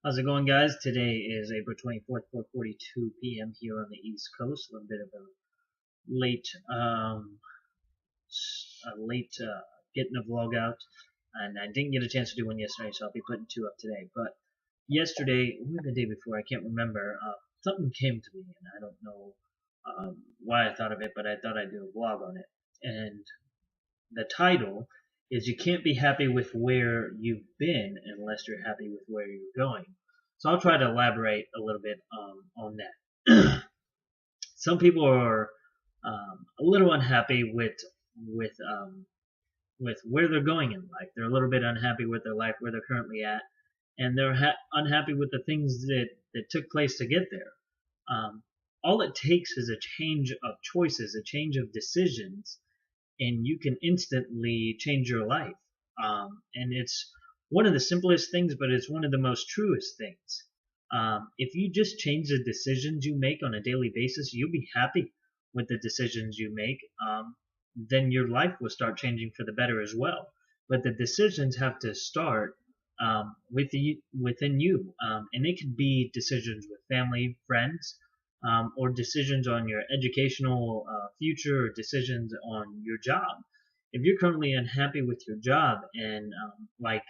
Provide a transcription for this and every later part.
How's it going, guys? Today is April 24th, 4:42 p.m. here on the East Coast. A little bit of a late, getting a vlog out, and I didn't get a chance to do one yesterday, so I'll be putting two up today. But yesterday, or the day before, I can't remember. Something came to me, and I don't know why I thought of it, but I thought I'd do a vlog on it. And the title is "You Can't Be Happy with Where You've Been Unless You're Happy with Where You're Going." So I'll try to elaborate a little bit on that. Some people are a little unhappy with where they're going in life. They're a little bit unhappy with their life where they're currently at, and they're unhappy with the things that took place to get there. All it takes is a change of choices, a change of decisions, and you can instantly change your life. And it's one of the simplest things, but it's one of the most truest things. If you just change the decisions you make on a daily basis, you'll be happy with the decisions you make. Then your life will start changing for the better as well. But the decisions have to start within you, and it could be decisions with family, friends, or decisions on your educational future, or decisions on your job. If you're currently unhappy with your job, and like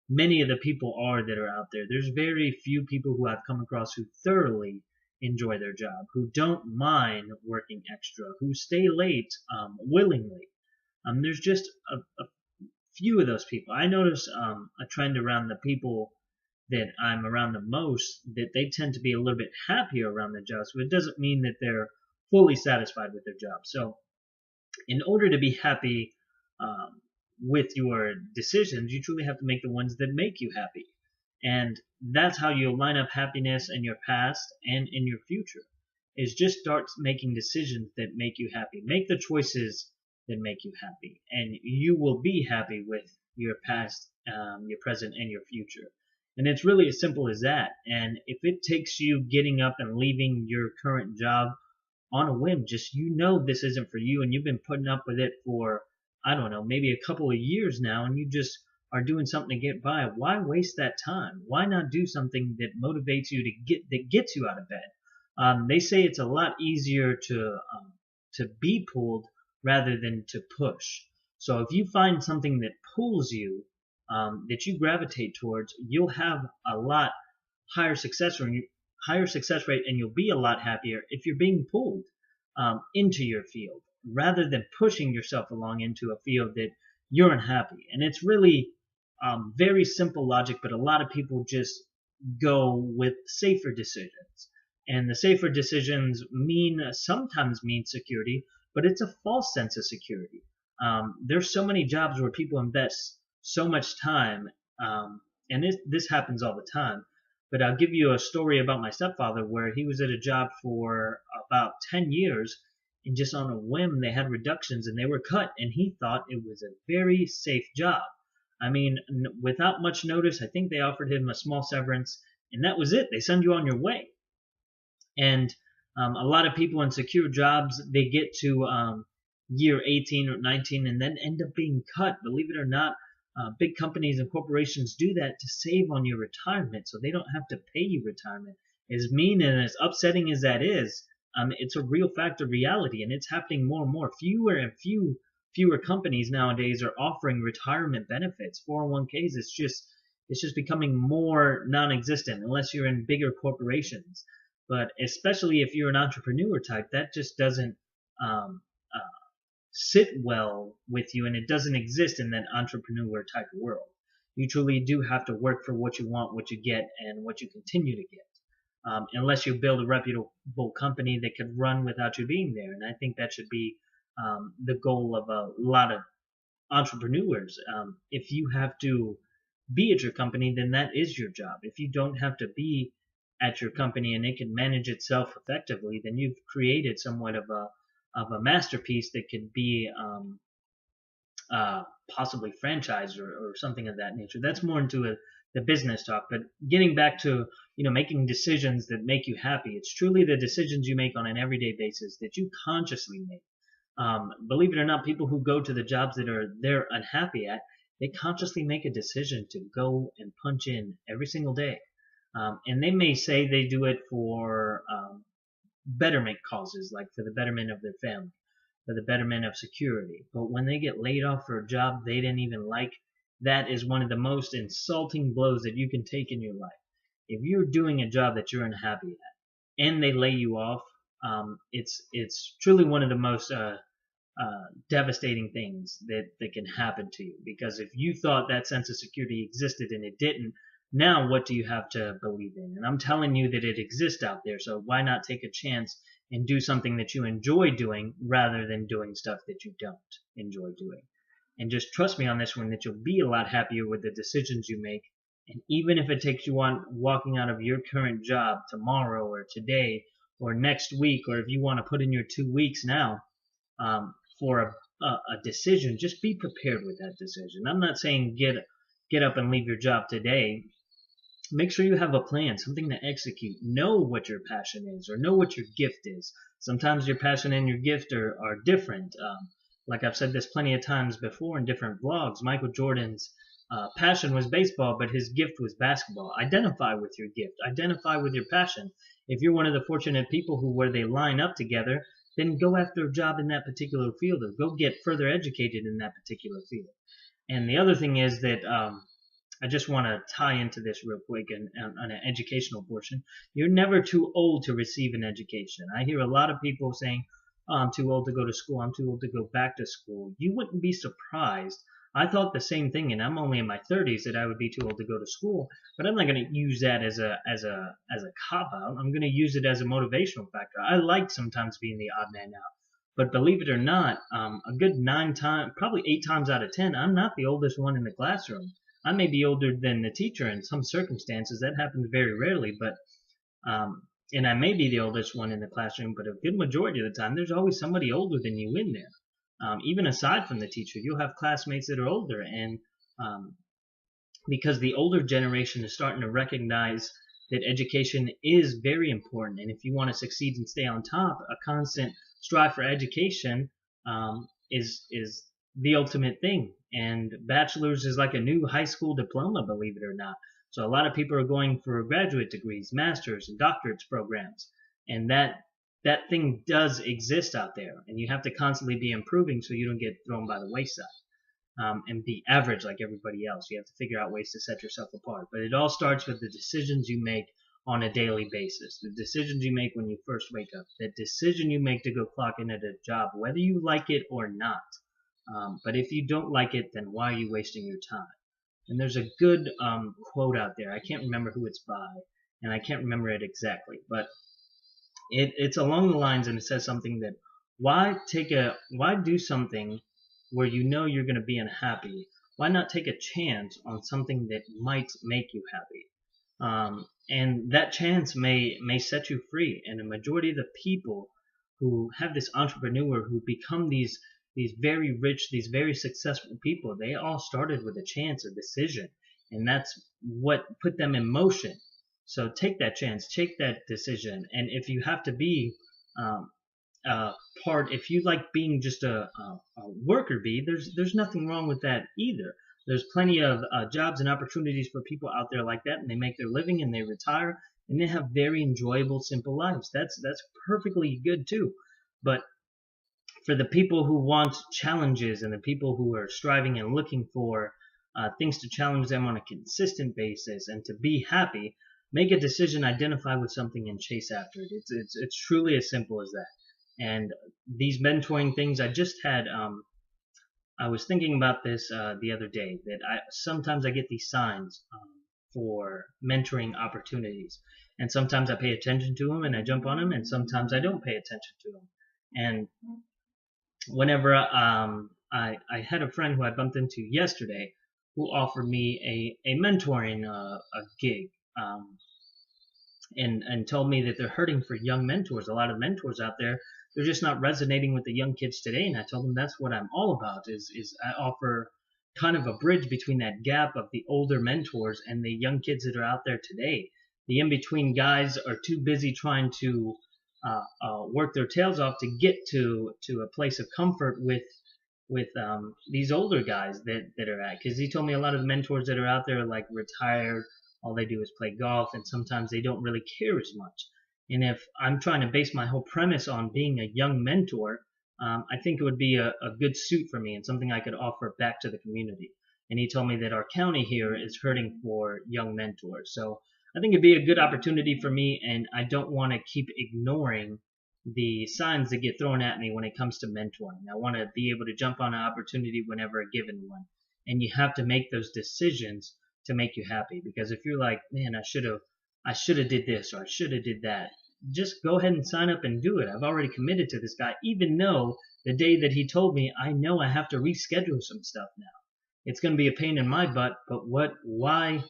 many of the people are that are out there, there's very few people who I've come across who thoroughly enjoy their job, who don't mind working extra, who stay late willingly. There's just a few of those people. I notice a trend around the people that I'm around the most, that they tend to be a little bit happier around their job. So it doesn't mean that they're fully satisfied with their job. So in order to be happy with your decisions, you truly have to make the ones that make you happy. And that's how you'll line up happiness in your past and in your future. Is just start making decisions that make you happy. Make the choices that make you happy, and you will be happy with your past, your present, and your future. And it's really as simple as that. And if it takes you getting up and leaving your current job on a whim, just this isn't for you, and you've been putting up with it for, I don't know, maybe a couple of years now, and you just are doing something to get by. Why waste that time? Why not do something that motivates you that gets you out of bed? They say it's a lot easier to be pulled rather than to push. So if you find something that pulls you, that you gravitate towards, you'll have a lot higher success rate, and you'll be a lot happier if you're being pulled into your field rather than pushing yourself along into a field that you're unhappy. And it's really very simple logic, but a lot of people just go with safer decisions. And the safer decisions sometimes mean security, but it's a false sense of security. There's so many jobs where people invest so much time, and this happens all the time. But I'll give you a story about my stepfather where he was at a job for about 10 years, and just on a whim they had reductions and they were cut, and he thought it was a very safe job. I mean, without much notice, I think they offered him a small severance, and that was it. They send you on your way. And a lot of people in secure jobs, they get to year 18 or 19 and then end up being cut. Believe it or not, big companies and corporations do that to save on your retirement, so they don't have to pay you retirement. As mean and as upsetting as that is, it's a real fact of reality, and it's happening more and more. Fewer companies nowadays are offering retirement benefits. 401ks, it's just becoming more non-existent unless you're in bigger corporations. But especially if you're an entrepreneur type, that just doesn't um, sit well with you, and it doesn't exist in that entrepreneur type world. You truly do have to work for what you want, what you get, and what you continue to get. Unless you build a reputable company that could run without you being there. And I think that should be the goal of a lot of entrepreneurs. If you have to be at your company, then that is your job. If you don't have to be at your company and it can manage itself effectively, then you've created somewhat of a masterpiece that could be possibly franchised or something of that nature. That's more into the business talk. But getting back to making decisions that make you happy, it's truly the decisions you make on an everyday basis that you consciously make. Believe it or not, people who go to the jobs that they're unhappy at, they consciously make a decision to go and punch in every single day. And they may say they do it for betterment causes, like for the betterment of their family, for the betterment of security. But when they get laid off for a job they didn't even like, that is one of the most insulting blows that you can take in your life. If you're doing a job that you're unhappy at and they lay you off, it's truly one of the most devastating things that can happen to you. Because if you thought that sense of security existed and it didn't, now what do you have to believe in? And I'm telling you that it exists out there, so why not take a chance and do something that you enjoy doing rather than doing stuff that you don't enjoy doing? And just trust me on this one, that you'll be a lot happier with the decisions you make. And even if it takes you on walking out of your current job tomorrow or today or next week, or if you want to put in your 2 weeks now, for a decision, just be prepared with that decision. I'm not saying get up and leave your job today. Make sure you have a plan, something to execute. Know what your passion is, or know what your gift is. Sometimes your passion and your gift are different. Like I've said this plenty of times before in different vlogs, Michael Jordan's passion was baseball, but his gift was basketball. Identify with your gift. Identify with your passion. If you're one of the fortunate people where they line up together, then go after a job in that particular field, or go get further educated in that particular field. And the other thing is that I just want to tie into this real quick on an educational portion. You're never too old to receive an education. I hear a lot of people saying, oh, I'm too old to go to school. I'm too old to go back to school. You wouldn't be surprised. I thought the same thing, and I'm only in my 30s, that I would be too old to go to school. But I'm not going to use that as a cop out. I'm going to use it as a motivational factor. I like sometimes being the odd man out. But believe it or not, a good 9 times, probably 8 times out of 10, I'm not the oldest one in the classroom. I may be older than the teacher in some circumstances. That happens very rarely, but and I may be the oldest one in the classroom, but a good majority of the time, there's always somebody older than you in there. Even aside from the teacher, you'll have classmates that are older, and because the older generation is starting to recognize that education is very important, and if you want to succeed and stay on top, a constant strive for education is the ultimate thing. And bachelor's is like a new high school diploma, believe it or not. So a lot of people are going for graduate degrees, masters, and doctorates programs, and that thing does exist out there, and you have to constantly be improving so you don't get thrown by the wayside and be average like everybody else. You have to figure out ways to set yourself apart. But it all starts with the decisions you make on a daily basis, the decisions you make when you first wake up, the decision you make to go clock in at a job, whether you like it or not. But if you don't like it, then why are you wasting your time? And there's a good quote out there. I can't remember who it's by, and I can't remember it exactly, but it's along the lines, and it says something that why do something where you know you're going to be unhappy? Why not take a chance on something that might make you happy? And that chance may set you free. And a majority of the people who have this entrepreneur, who become these very rich, these very successful people, they all started with a chance, a decision, and that's what put them in motion. So take that chance, take that decision, and if you have to be if you like being just a worker bee, there's nothing wrong with that either. There's plenty of jobs and opportunities for people out there like that, and they make their living and they retire and they have very enjoyable, simple lives. That's perfectly good too. But for the people who want challenges and the people who are striving and looking for things to challenge them on a consistent basis and to be happy, make a decision, identify with something, and chase after it. It's truly as simple as that. And these mentoring things, I just had, I was thinking about this the other day, that sometimes I get these signs for mentoring opportunities. And sometimes I pay attention to them and I jump on them, and sometimes I don't pay attention to them. And whenever I had a friend who I bumped into yesterday who offered me a mentoring a gig, and told me that they're hurting for young mentors. A lot of mentors out there, they're just not resonating with the young kids today. And I told them that's what I'm all about, is I offer kind of a bridge between that gap of the older mentors and the young kids that are out there today. The in-between guys are too busy trying to work their tails off to get to a place of comfort with these older guys that are at. Because he told me a lot of the mentors that are out there are like retired all they do is play golf, and sometimes they don't really care as much. And if I'm trying to base my whole premise on being a young mentor, I think it would be a good suit for me and something I could offer back to the community. And he told me that our county here is hurting for young mentors. So I think it'd be a good opportunity for me, and I don't want to keep ignoring the signs that get thrown at me when it comes to mentoring. I want to be able to jump on an opportunity whenever given one. And you have to make those decisions to make you happy. Because if you're like, man, I should have did this or I should have did that, just go ahead and sign up and do it. I've already committed to this guy, even though the day that he told me, I know I have to reschedule some stuff now. It's going to be a pain in my butt, but why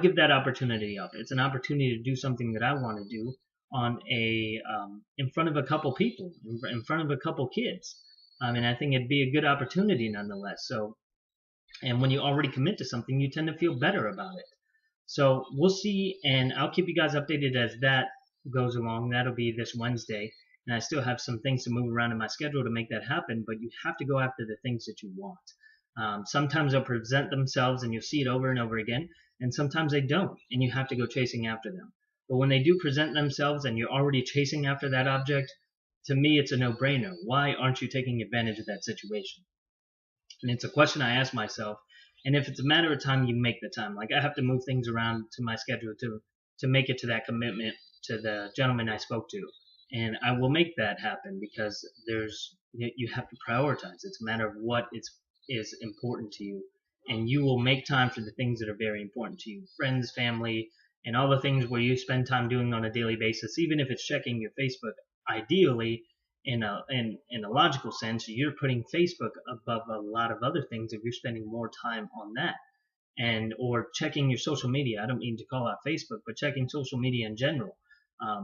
give that opportunity up? It's an opportunity to do something that I want to do on in front of a couple people, in front of a couple kids. And I think it'd be a good opportunity nonetheless. So, and when you already commit to something, you tend to feel better about it. So we'll see, and I'll keep you guys updated as that goes along. That'll be this Wednesday, and I still have some things to move around in my schedule to make that happen, but you have to go after the things that you want. Sometimes they'll present themselves and you'll see it over and over again, and sometimes they don't, and you have to go chasing after them. But when they do present themselves and you're already chasing after that object, to me it's a no-brainer. Why aren't you taking advantage of that situation? And it's a question I ask myself. And if it's a matter of time, you make the time. Like I have to move things around to my schedule to make it to that commitment to the gentleman I spoke to. And I will make that happen because you have to prioritize. It's a matter of what is important to you. And you will make time for the things that are very important to you. Friends, family, and all the things where you spend time doing on a daily basis, even if it's checking your Facebook. Ideally, in a logical sense, you're putting Facebook above a lot of other things if you're spending more time on that. And or checking your social media. I don't mean to call out Facebook, but checking social media in general.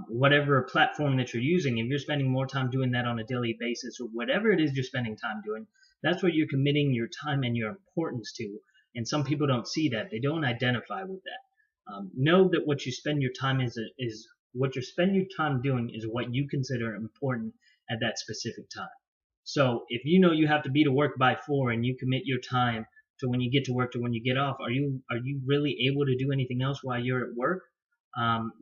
Whatever platform that you're using, if you're spending more time doing that on a daily basis, or whatever it is you're spending time doing, that's what you're committing your time and your importance to. And some people don't see that. They don't identify with that. Know that what you spend your time is what you spend your time doing is what you consider important at that specific time. So if you know you have to be to work by 4 and you commit your time to when you get to work to when you get off, are you really able to do anything else while you're at work?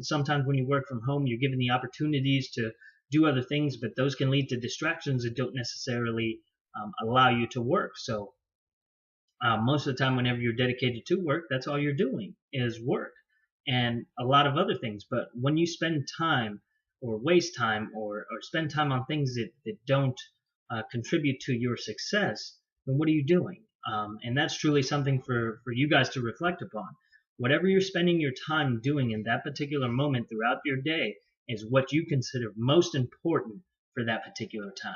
Sometimes when you work from home, you're given the opportunities to do other things, but those can lead to distractions that don't necessarily allow you to work. So most of the time, whenever you're dedicated to work, that's all you're doing is work and a lot of other things. But when you spend time or waste time or spend time on things that don't contribute to your success, then what are you doing? And that's truly something for you guys to reflect upon. Whatever you're spending your time doing in that particular moment throughout your day is what you consider most important for that particular time.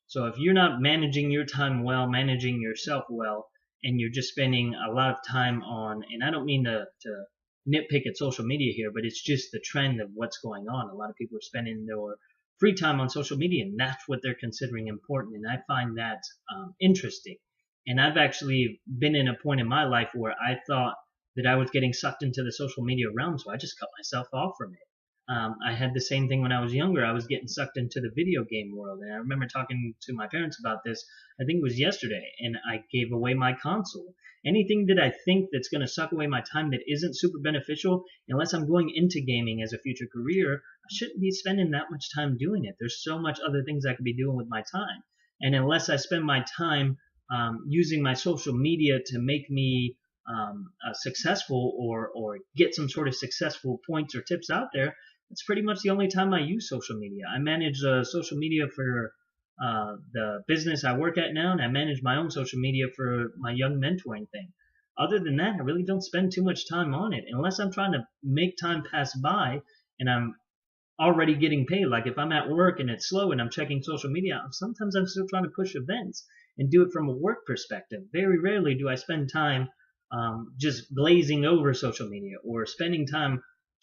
So if you're not managing your time well, managing yourself well, and you're just spending a lot of time on, and I don't mean to nitpick at social media here, but it's just the trend of what's going on. A lot of people are spending their free time on social media, and that's what they're considering important, and I find that interesting. And I've actually been in a point in my life where I thought that I was getting sucked into the social media realm, so I just cut myself off from it. I had the same thing when I was younger. I was getting sucked into the video game world, and I remember talking to my parents about this. I think it was yesterday, and I gave away my console. Anything that I think that's going to suck away my time that isn't super beneficial, unless I'm going into gaming as a future career, I shouldn't be spending that much time doing it. There's so much other things I could be doing with my time, and unless I spend my time using my social media to make me successful or get some sort of successful points or tips out there, that's pretty much the only time I use social media. I manage social media for the business I work at now, and I manage my own social media for my young mentoring thing. Other than that, I really don't spend too much time on it unless I'm trying to make time pass by and I'm already getting paid. Like if I'm at work and it's slow and I'm checking social media, sometimes I'm still trying to push events and do it from a work perspective. Very rarely do I spend time just glazing over social media or spending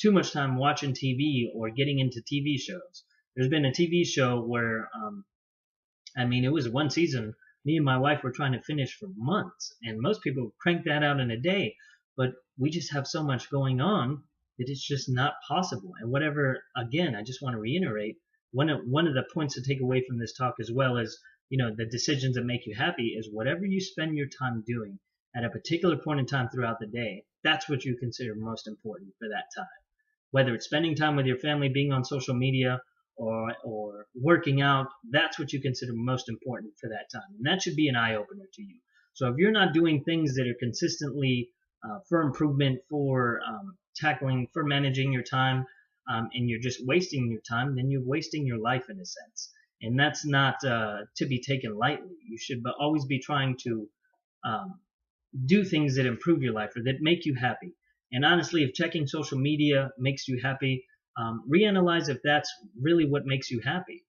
too much time watching TV or getting into TV shows. There's been a TV show where, it was one season. Me and my wife were trying to finish for months, and most people crank that out in a day. But we just have so much going on that it's just not possible. And again, I just want to reiterate, one of the points to take away from this talk, as well as the decisions that make you happy, is whatever you spend your time doing at a particular point in time throughout the day, that's what you consider most important for that time. Whether it's spending time with your family, being on social media, or working out, that's what you consider most important for that time. And that should be an eye opener to you. So if you're not doing things that are consistently for improvement, for tackling, for managing your time, and you're just wasting your time, then you're wasting your life in a sense. And that's not to be taken lightly. You should always be trying to um, do things that improve your life or that make you happy. And honestly, if checking social media makes you happy, reanalyze if that's really what makes you happy.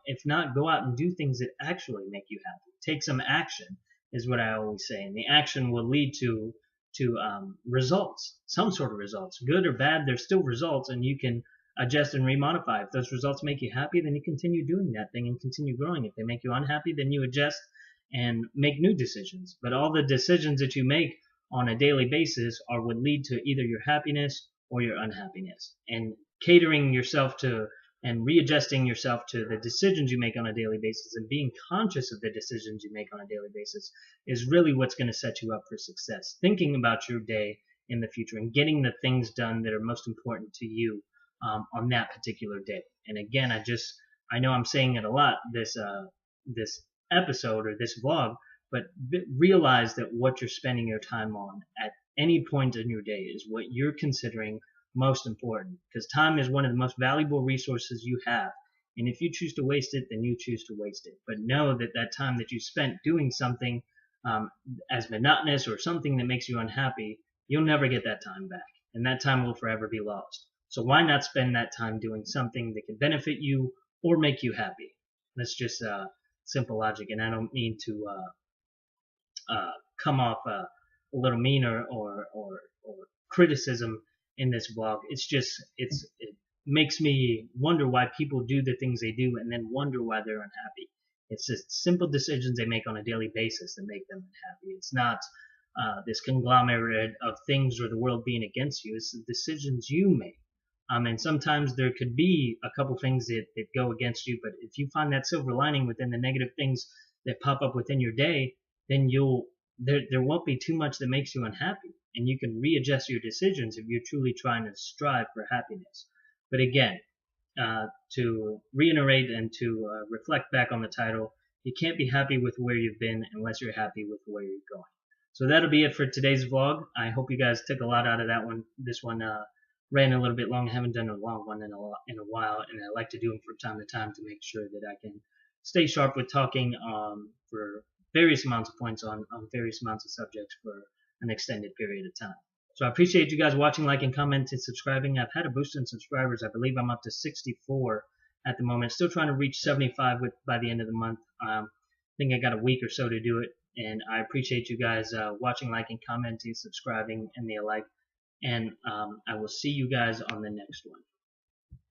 If not, go out and do things that actually make you happy. Take some action, is what I always say, and the action will lead to results, some sort of results, good or bad. There's still results, and you can adjust and remodify. If those results make you happy, then you continue doing that thing and continue growing. If they make you unhappy, then you adjust and make new decisions. But all the decisions that you make on a daily basis are would lead to either your happiness or your unhappiness. And catering yourself to and readjusting yourself to the decisions you make on a daily basis and being conscious of the decisions you make on a daily basis is really what's going to set you up for success. Thinking about your day in the future and getting the things done that are most important to you on that particular day. And again, I know I'm saying it a lot this episode or this vlog, but realize that what you're spending your time on at any point in your day is what you're considering most important, because time is one of the most valuable resources you have. And if you choose to waste it, then you choose to waste it. But know that that time that you spent doing something as monotonous or something that makes you unhappy, you'll never get that time back. And that time will forever be lost. So why not spend that time doing something that can benefit you or make you happy? That's just simple logic. And I don't mean to come off a little mean or criticism in this vlog. It's just it makes me wonder why people do the things they do and then wonder why they're unhappy. It's just simple decisions they make on a daily basis that make them unhappy. It's not this conglomerate of things or the world being against you. It's the decisions you make. And sometimes there could be a couple things that go against you, but if you find that silver lining within the negative things that pop up within your day, then there won't be too much that makes you unhappy, and you can readjust your decisions if you're truly trying to strive for happiness. But again, to reiterate and to reflect back on the title, you can't be happy with where you've been unless you're happy with where you're going. So that'll be it for today's vlog. I hope you guys took a lot out of that one. This one ran a little bit long. I haven't done a long one in a while, and I like to do them from time to time to make sure that I can stay sharp with talking for various amounts of points on various amounts of subjects for an extended period of time. So I appreciate you guys watching, liking, commenting, subscribing. I've had a boost in subscribers. I believe I'm up to 64 at the moment. Still trying to reach 75 by the end of the month. I think I got a week or so to do it. And I appreciate you guys watching, liking, commenting, subscribing, and the like. And I will see you guys on the next one.